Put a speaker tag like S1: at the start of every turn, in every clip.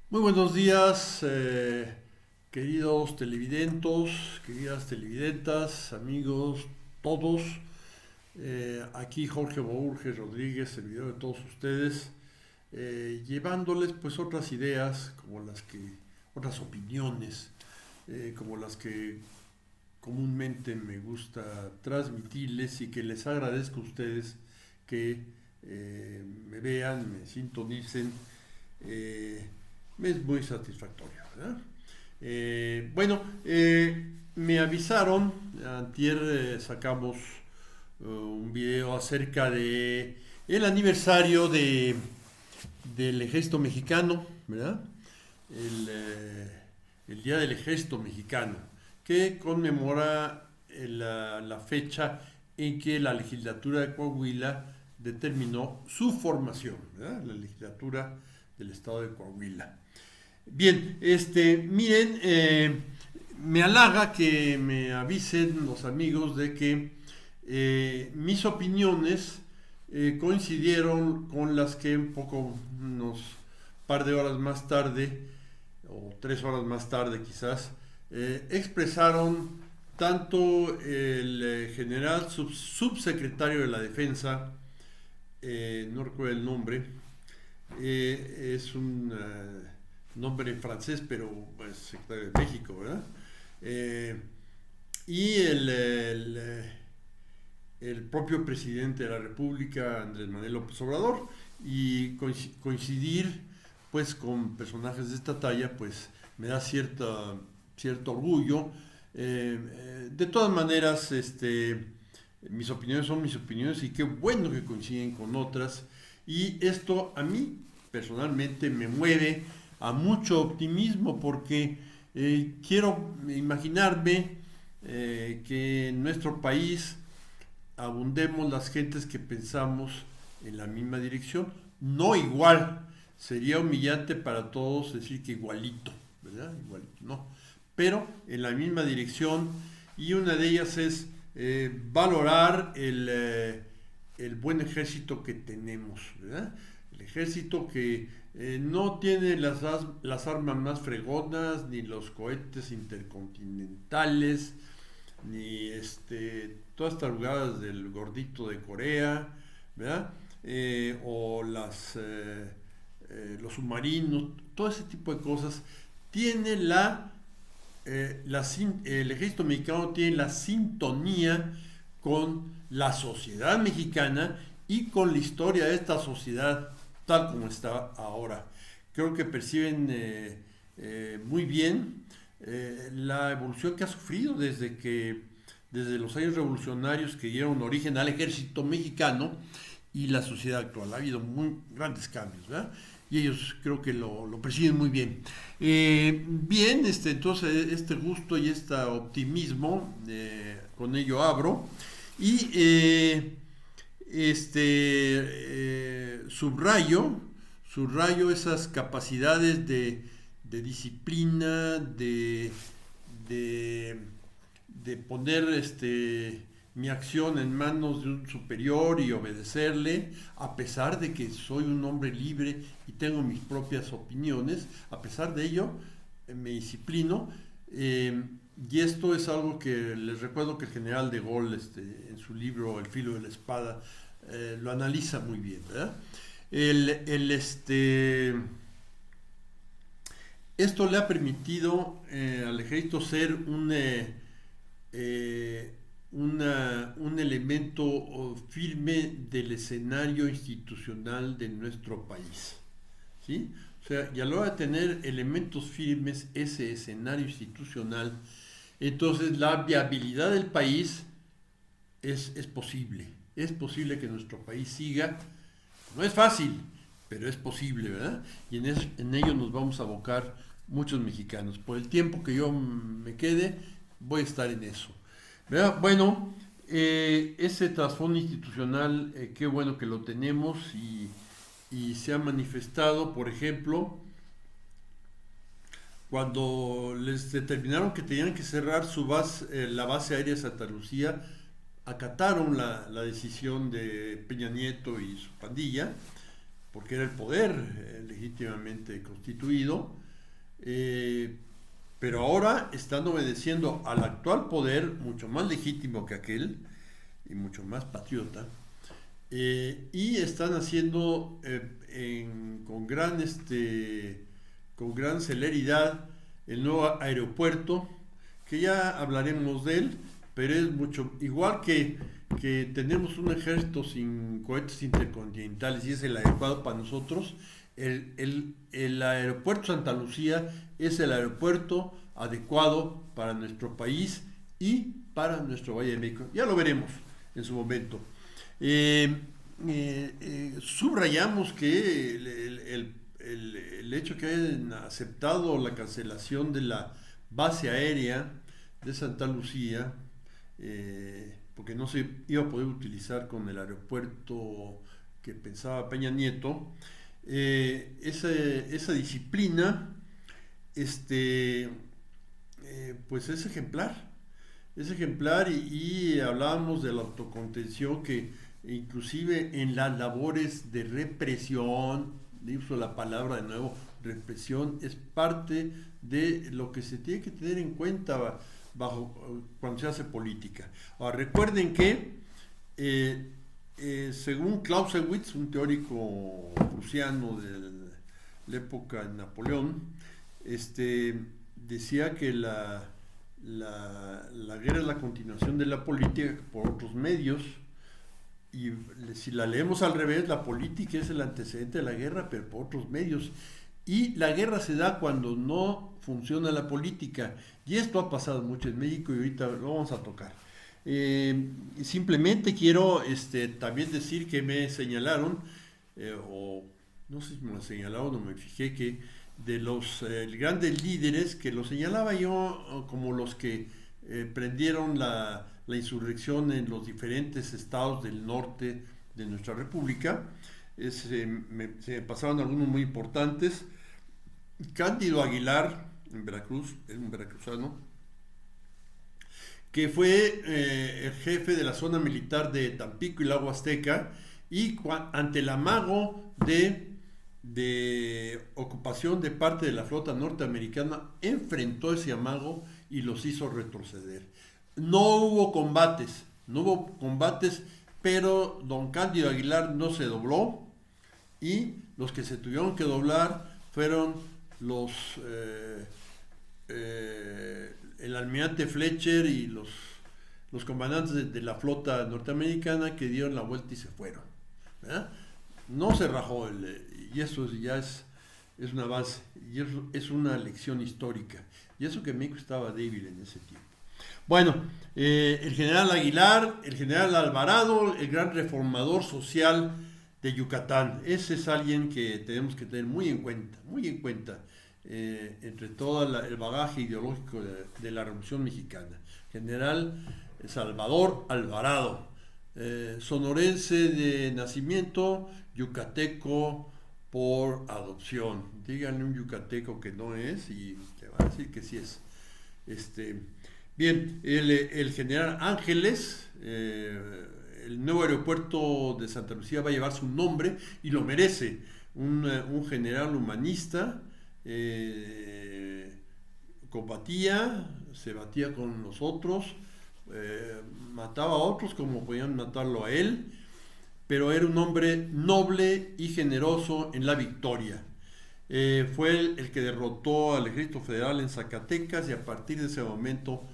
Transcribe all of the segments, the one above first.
S1: Muy buenos días, queridos televidentos, queridas televidentas, amigos, todos. Aquí Jorge Bourges Rodríguez, servidor de todos ustedes, llevándoles pues otras ideas, otras opiniones, como las que comúnmente me gusta transmitirles y que les agradezco a ustedes que me vean, me sintonicen. eh, Me es muy satisfactorio, ¿verdad? Me avisaron, antier sacamos un video acerca de el aniversario del ejército mexicano, ¿verdad? El, eh, el Día del Ejército Mexicano, que conmemora la fecha en que la legislatura de Coahuila determinó su formación, ¿verdad? La legislatura del estado de Coahuila. Bien, miren, me halaga que me avisen los amigos de que mis opiniones coincidieron con las que unos par de horas más tarde, o 3 horas más tarde quizás, expresaron tanto el general subsecretario de la Defensa, no recuerdo el nombre, es un nombre en francés, pero es secretario de México, ¿verdad? Eh, y el propio presidente de la República, Andrés Manuel López Obrador, y coincidir pues con personajes de esta talla, pues me da cierto orgullo. De todas maneras, mis opiniones son mis opiniones y qué bueno que coinciden con otras. Y esto a mí personalmente me mueve a mucho optimismo porque quiero imaginarme que en nuestro país abundemos las gentes que pensamos en la misma dirección, no igual, sería humillante para todos decir que igualito, ¿verdad? Igualito, no, pero en la misma dirección, y una de ellas es valorar el buen ejército que tenemos, ¿verdad? El ejército que no tiene las armas más fregonas, ni los cohetes intercontinentales, ni todas estas tarugadas del gordito de Corea, ¿verdad? O los submarinos, todo ese tipo de cosas. Tiene el ejército mexicano tiene la sintonía con la sociedad mexicana y con la historia de esta sociedad tal como está ahora. Creo que perciben muy bien la evolución que ha sufrido desde los años revolucionarios que dieron origen al ejército mexicano y la sociedad actual. Ha habido muy grandes cambios, ¿verdad? Y ellos creo que lo perciben muy bien. Bien, entonces este gusto y este optimismo, con ello abro. Y subrayo esas capacidades de disciplina, de, de poner mi acción en manos de un superior y obedecerle, a pesar de que soy un hombre libre y tengo mis propias opiniones. A pesar de ello, me disciplino. Y esto es algo que les recuerdo que el general de Gaulle, en su libro El filo de la espada, lo analiza muy bien, ¿verdad? El, el, este, Esto le ha permitido al ejército ser eh, un elemento firme del escenario institucional de nuestro país, ¿sí? O sea, y a la hora de tener elementos firmes, ese escenario institucional, entonces la viabilidad del país es posible. Es posible que nuestro país siga. No es fácil, pero es posible, ¿verdad? Y en ello nos vamos a abocar muchos mexicanos. Por el tiempo que yo me quede, voy a estar en eso, ¿verdad? Bueno, ese trasfondo institucional, qué bueno que lo tenemos y se ha manifestado, por ejemplo, cuando les determinaron que tenían que cerrar la base aérea de Santa Lucía, acataron la decisión de Peña Nieto y su pandilla, porque era el poder legítimamente constituido, pero ahora están obedeciendo al actual poder, mucho más legítimo que aquel y mucho más patriota, y están haciendo con gran celeridad el nuevo aeropuerto, que ya hablaremos de él, pero es mucho, igual que tenemos un ejército sin cohetes intercontinentales y es el adecuado para nosotros, el aeropuerto Santa Lucía es el aeropuerto adecuado para nuestro país y para nuestro Valle de México. Ya lo veremos en su momento. Subrayamos que el hecho que hayan aceptado la cancelación de la base aérea de Santa Lucía, porque no se iba a poder utilizar con el aeropuerto que pensaba Peña Nieto, esa disciplina pues es ejemplar. Es ejemplar y hablábamos de la autocontención que inclusive en las labores de represión, uso la palabra de nuevo, represión, es parte de lo que se tiene que tener en cuenta cuando se hace política. Ahora, recuerden que según Clausewitz, un teórico prusiano de la época de Napoleón, decía que la guerra es la continuación de la política por otros medios, y si la leemos al revés, la política es el antecedente de la guerra, pero por otros medios. Y la guerra se da cuando no funciona la política, y esto ha pasado mucho en México y ahorita lo vamos a tocar. Simplemente quiero también decir que me señalaron, o no sé si me lo señalaron o me fijé, que de los grandes líderes, que los señalaba yo como los que prendieron la insurrección en los diferentes estados del norte de nuestra república, se me pasaron algunos muy importantes. Cándido Aguilar, en Veracruz, es un veracruzano, que fue el jefe de la zona militar de Tampico y la Huasteca, y ante el amago de ocupación de parte de la flota norteamericana, enfrentó ese amago y los hizo retroceder. No hubo combates, pero don Cándido Aguilar no se dobló, y los que se tuvieron que doblar fueron el almirante Fletcher y los comandantes de la flota norteamericana, que dieron la vuelta y se fueron, ¿verdad? No se rajó, y eso ya es una base, y eso es una lección histórica, y eso que México estaba débil en ese tiempo. Bueno, el general Aguilar, el general Alvarado, el gran reformador social de Yucatán, ese es alguien que tenemos que tener muy en cuenta, entre todo el bagaje ideológico de la Revolución Mexicana. General Salvador Alvarado, sonorense de nacimiento, yucateco por adopción. Díganle un yucateco que no es y te va a decir que sí es. Bien, el general Ángeles, el nuevo aeropuerto de Santa Lucía va a llevar su nombre y lo merece. Un general humanista, combatía, se batía con los otros, mataba a otros como podían matarlo a él, pero era un hombre noble y generoso en la victoria. Fue el que derrotó al ejército federal en Zacatecas, y a partir de ese momento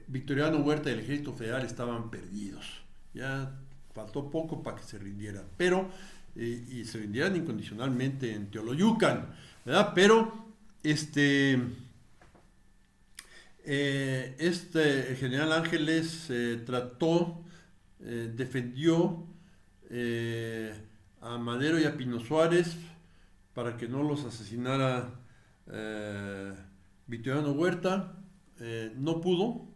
S1: Victoriano Huerta y el ejército federal estaban perdidos. Ya faltó poco para que se rindieran, pero y se rindieran incondicionalmente en Teoloyucan, ¿verdad? Pero el general Ángeles defendió a Madero y a Pino Suárez para que no los asesinara Victoriano Huerta. No pudo,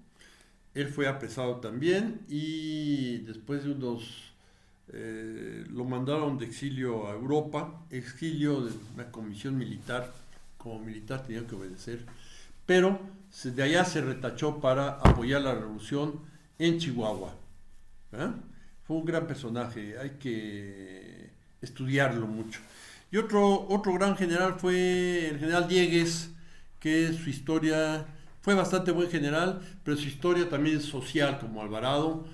S1: él fue apresado también, y después de lo mandaron de exilio a Europa, exilio de una comisión militar. Como militar tenía que obedecer, pero de allá se retachó para apoyar la revolución en Chihuahua. Fue un gran personaje, hay que estudiarlo mucho. Y otro gran general fue el general Diegues, que su historia fue bastante buen general, pero su historia también es social, como Alvarado.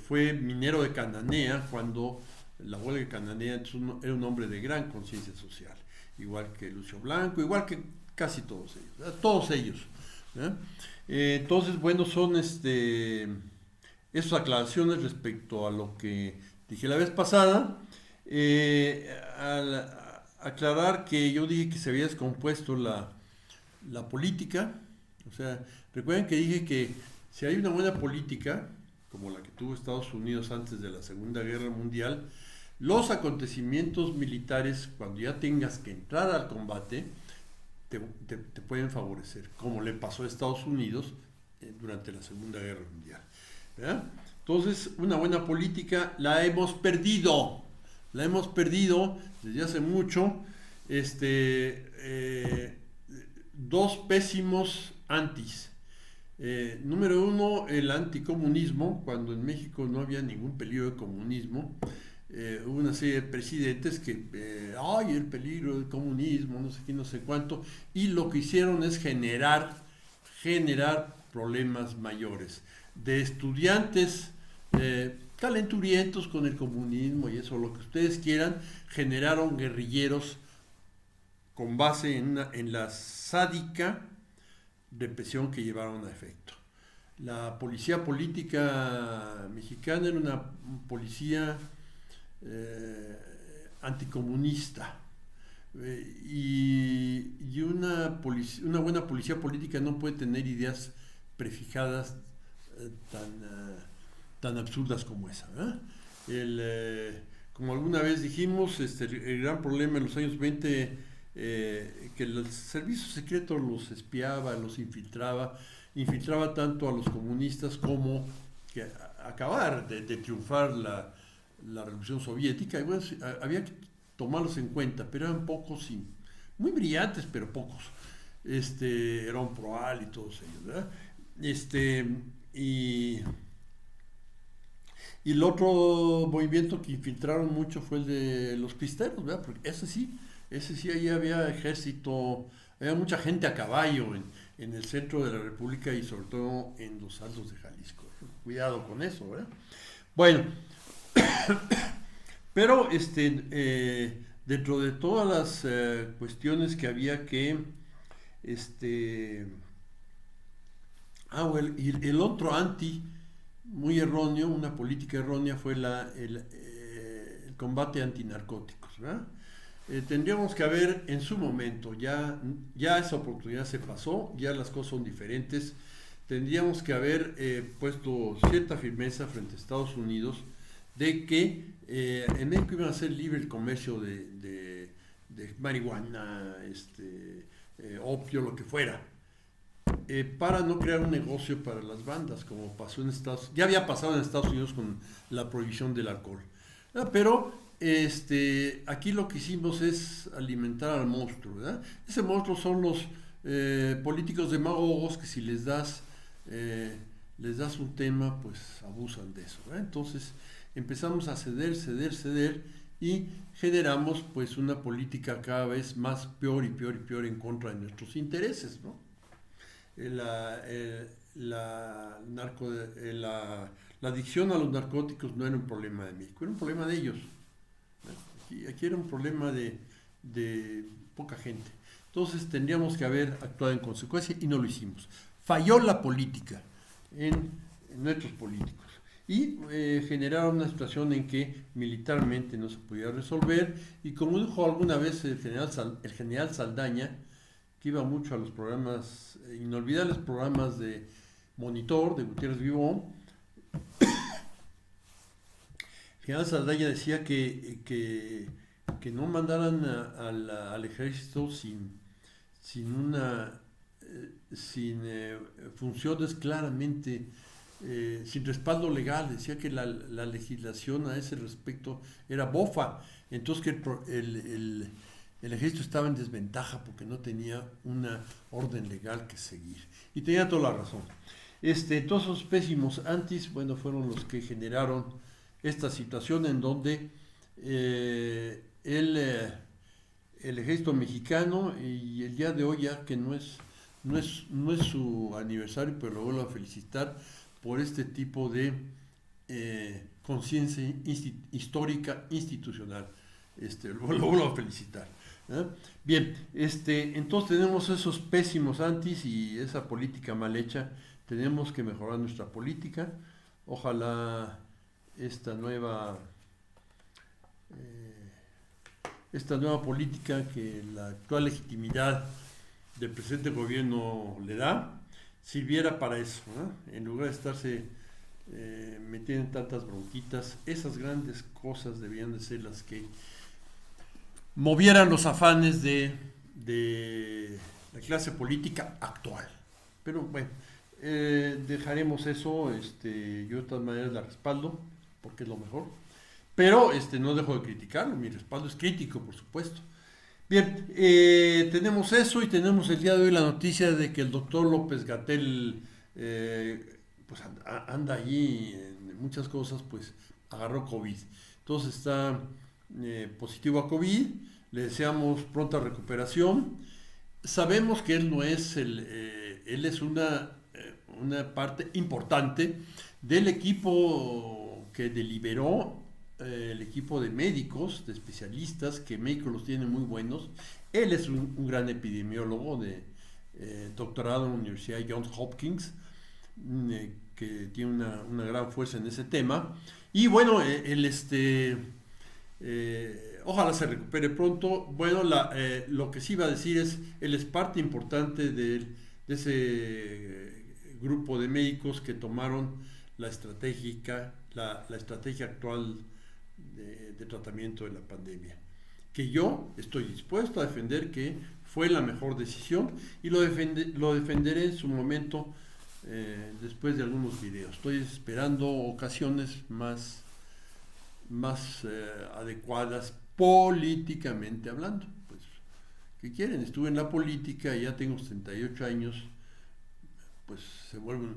S1: Fue minero de Cananea cuando la huelga de Cananea era un hombre de gran conciencia social, igual que Lucio Blanco, igual que casi todos ellos, ¿verdad? Todos ellos. ¿Verdad? Entonces, bueno, son esas aclaraciones respecto a lo que dije la vez pasada. Al aclarar que yo dije que se había descompuesto la política, o sea, recuerden que dije que si hay una buena política, como la que tuvo Estados Unidos antes de la Segunda Guerra Mundial, los acontecimientos militares, cuando ya tengas que entrar al combate, te pueden favorecer, como le pasó a Estados Unidos durante la Segunda Guerra Mundial. ¿Verdad? Entonces, una buena política la hemos perdido desde hace mucho. Dos pésimos antis. Número uno, el anticomunismo, cuando en México no había ningún peligro de comunismo. Hubo una serie de presidentes que, ay, el peligro del comunismo, no sé qué, no sé cuánto, y lo que hicieron es generar problemas mayores, de estudiantes calenturientos con el comunismo y eso, lo que ustedes quieran, generaron guerrilleros con base en la sádica represión que llevaron a efecto. La policía política mexicana era una policía anticomunista, y una buena policía política no puede tener ideas prefijadas tan absurdas como esa. Como alguna vez dijimos, el gran problema en los años 20, que el servicio secreto los espiaba, los infiltraba tanto a los comunistas como que acabar de triunfar la Revolución Soviética. Y bueno, había que tomarlos en cuenta, pero eran pocos y muy brillantes, pero pocos. Herón Proal y todos ellos, ¿verdad? Y el otro movimiento que infiltraron mucho fue el de los cristeros, ¿verdad? Porque ese sí, ahí había ejército, había mucha gente a caballo en el centro de la República y sobre todo en los altos de Jalisco. Cuidado con eso, ¿verdad? Bueno, pero dentro de todas las cuestiones que había que, bueno, y el otro muy erróneo, una política errónea fue el combate antinarcóticos, ¿verdad? Tendríamos que haber en su momento, ya esa oportunidad se pasó, ya las cosas son diferentes, tendríamos que haber puesto cierta firmeza frente a Estados Unidos de que en México iban a ser libre el comercio de marihuana, opio, lo que fuera, para no crear un negocio para las bandas, como pasó ya había pasado en Estados Unidos con la prohibición del alcohol. Pero aquí lo que hicimos es alimentar al monstruo, ¿verdad? Ese monstruo son los políticos demagogos que si les das un tema, pues abusan de eso, ¿verdad? Entonces empezamos a ceder y generamos pues una política cada vez más peor en contra de nuestros intereses, ¿no? La adicción a los narcóticos no era un problema de México, era un problema de ellos. Aquí era un problema de poca gente. Entonces tendríamos que haber actuado en consecuencia y no lo hicimos. Falló la política en nuestros políticos y generaron una situación en que militarmente no se podía resolver, y como dijo alguna vez el general Saldaña, que iba mucho a los programas, inolvidables programas de Monitor, de Gutiérrez Vivón. El general Saldaña decía que no mandaran al ejército sin funciones claramente, sin respaldo legal. Decía que la legislación a ese respecto era bofa, entonces que el ejército estaba en desventaja porque no tenía una orden legal que seguir. Y tenía toda la razón. Todos esos pésimos antis, bueno, fueron los que generaron esta situación en donde el ejército mexicano, y el día de hoy, ya que no es su aniversario, pero lo vuelvo a felicitar por este tipo de conciencia histórica institucional. Lo vuelvo a felicitar. ¿Eh? Bien, entonces tenemos esos pésimos antis y esa política mal hecha. Tenemos que mejorar nuestra política. Ojalá esta nueva eh, esta nueva política que la actual legitimidad del presente gobierno le da sirviera para eso, ¿no? En lugar de estarse metiendo en tantas bronquitas. Esas grandes cosas deberían de ser las que movieran los afanes de la clase política actual. Pero bueno, dejaremos eso. Yo de todas maneras la respaldo porque es lo mejor. Pero no dejo de criticarlo, mi respaldo es crítico, por supuesto. Bien, tenemos eso y tenemos el día de hoy la noticia de que el doctor López-Gatell pues anda allí en muchas cosas, pues agarró COVID. Entonces está positivo a COVID, le deseamos pronta recuperación. Sabemos que él no es él es una parte importante del equipo que deliberó el equipo de médicos, de especialistas, que México los tiene muy buenos. Él es un gran epidemiólogo de doctorado en la Universidad Johns Hopkins, que tiene una gran fuerza en ese tema. Y bueno, ojalá se recupere pronto. Bueno, lo que sí iba a decir es, él es parte importante de ese grupo de médicos que tomaron la estrategia actual de tratamiento de la pandemia, que yo estoy dispuesto a defender que fue la mejor decisión y lo defenderé en su momento después de algunos videos. Estoy esperando ocasiones más adecuadas políticamente hablando. Pues, ¿qué quieren? Estuve en la política y ya tengo 78 años, pues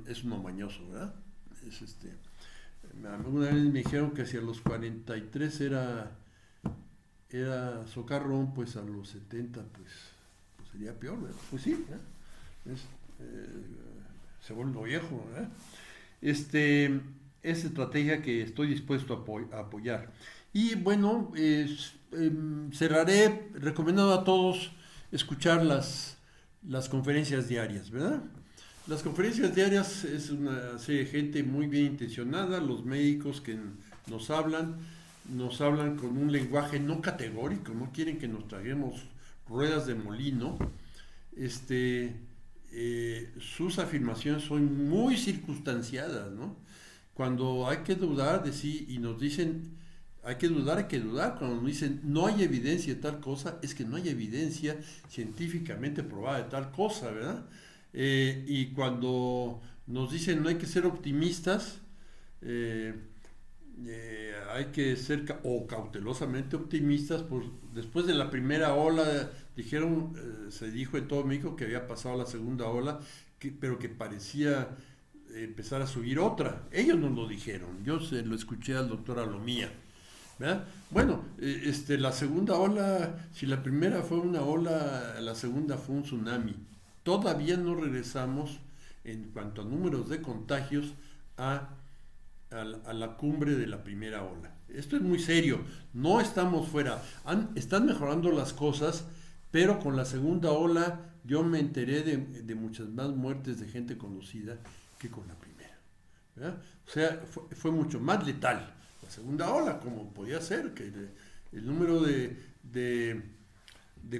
S1: es uno mañoso, ¿verdad? Alguna vez me dijeron que si a los 43 era socarrón, pues a los 70 pues sería peor, ¿verdad? Pues sí, ¿eh? Se vuelve viejo, ¿verdad? Es estrategia que estoy dispuesto a apoyar. Y bueno, cerraré recomendando a todos escuchar las conferencias diarias, ¿verdad? Las conferencias diarias es una serie de gente muy bien intencionada, los médicos que nos hablan con un lenguaje no categórico, no quieren que nos traguemos ruedas de molino. Sus afirmaciones son muy circunstanciadas, ¿no? Cuando hay que dudar de sí y nos dicen hay que dudar. Cuando nos dicen no hay evidencia de tal cosa, es que no hay evidencia científicamente probada de tal cosa, ¿verdad? Y cuando nos dicen no hay que ser optimistas, hay que ser cautelosamente optimistas. Pues después de la primera ola se dijo en todo México que había pasado la segunda ola, pero que parecía empezar a subir otra. Ellos nos lo dijeron, yo se lo escuché al doctor Alomía, ¿verdad? Bueno, la segunda ola, si la primera fue una ola, la segunda fue un tsunami. Todavía no regresamos en cuanto a números de contagios a la cumbre de la primera ola. Esto es muy serio, no estamos fuera. Están mejorando las cosas, pero con la segunda ola yo me enteré de muchas más muertes de gente conocida que con la primera, ¿verdad? O sea, fue mucho más letal la segunda ola, como podía ser, que el número de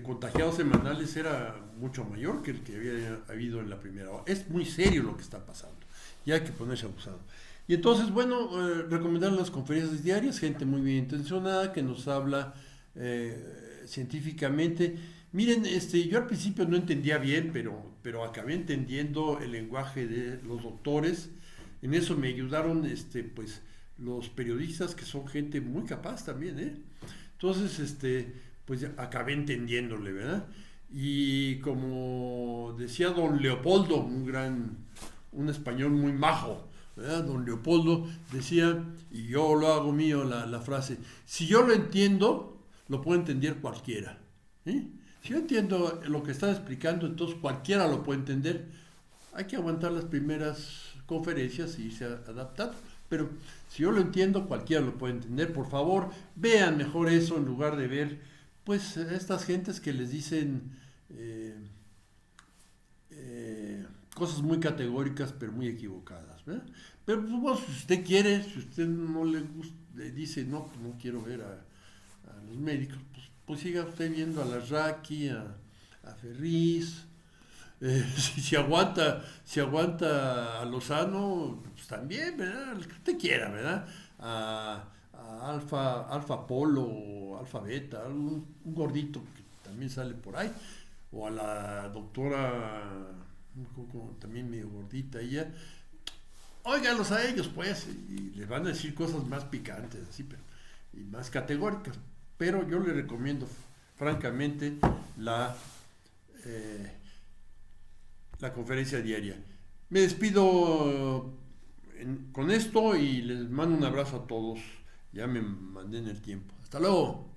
S1: contagiados semanales era mucho mayor que el que había habido en la primera ola. Es muy serio lo que está pasando y hay que ponerse abusado. Y entonces, bueno, recomendar las conferencias diarias, gente muy bien intencionada que nos habla científicamente. Miren, yo al principio no entendía bien, pero acabé entendiendo el lenguaje de los doctores. En eso me ayudaron pues los periodistas, que son gente muy capaz también, ¿eh? Entonces, pues acabé entendiéndole, ¿verdad? Y como decía don Leopoldo, un español muy majo, ¿verdad? Don Leopoldo decía, y yo lo hago mío, la frase, si yo lo entiendo, lo puede entender cualquiera. ¿Sí? Si yo entiendo lo que están explicando, entonces cualquiera lo puede entender. Hay que aguantar las primeras conferencias y irse adaptando. Pero si yo lo entiendo, cualquiera lo puede entender. Por favor, vean mejor eso en lugar de ver, pues, estas gentes que les dicen cosas muy categóricas, pero muy equivocadas, ¿verdad? Pero pues, bueno, si usted quiere, si usted no le gusta, le dice, no, pues no quiero ver a los médicos, pues siga usted viendo a la Raki, a Ferriz, si aguanta a Lozano, pues también, ¿verdad? El que usted quiera, ¿verdad? A Alfa Polo o Alfa Beta, un gordito que también sale por ahí, o a la doctora, también medio gordita ella, óiganlos a ellos, pues, y les van a decir cosas más picantes, así, pero, y más categóricas. Pero yo le recomiendo, francamente, eh, la conferencia diaria. Me despido con esto y les mando un abrazo a todos. Ya me mandé en el tiempo. Hasta luego.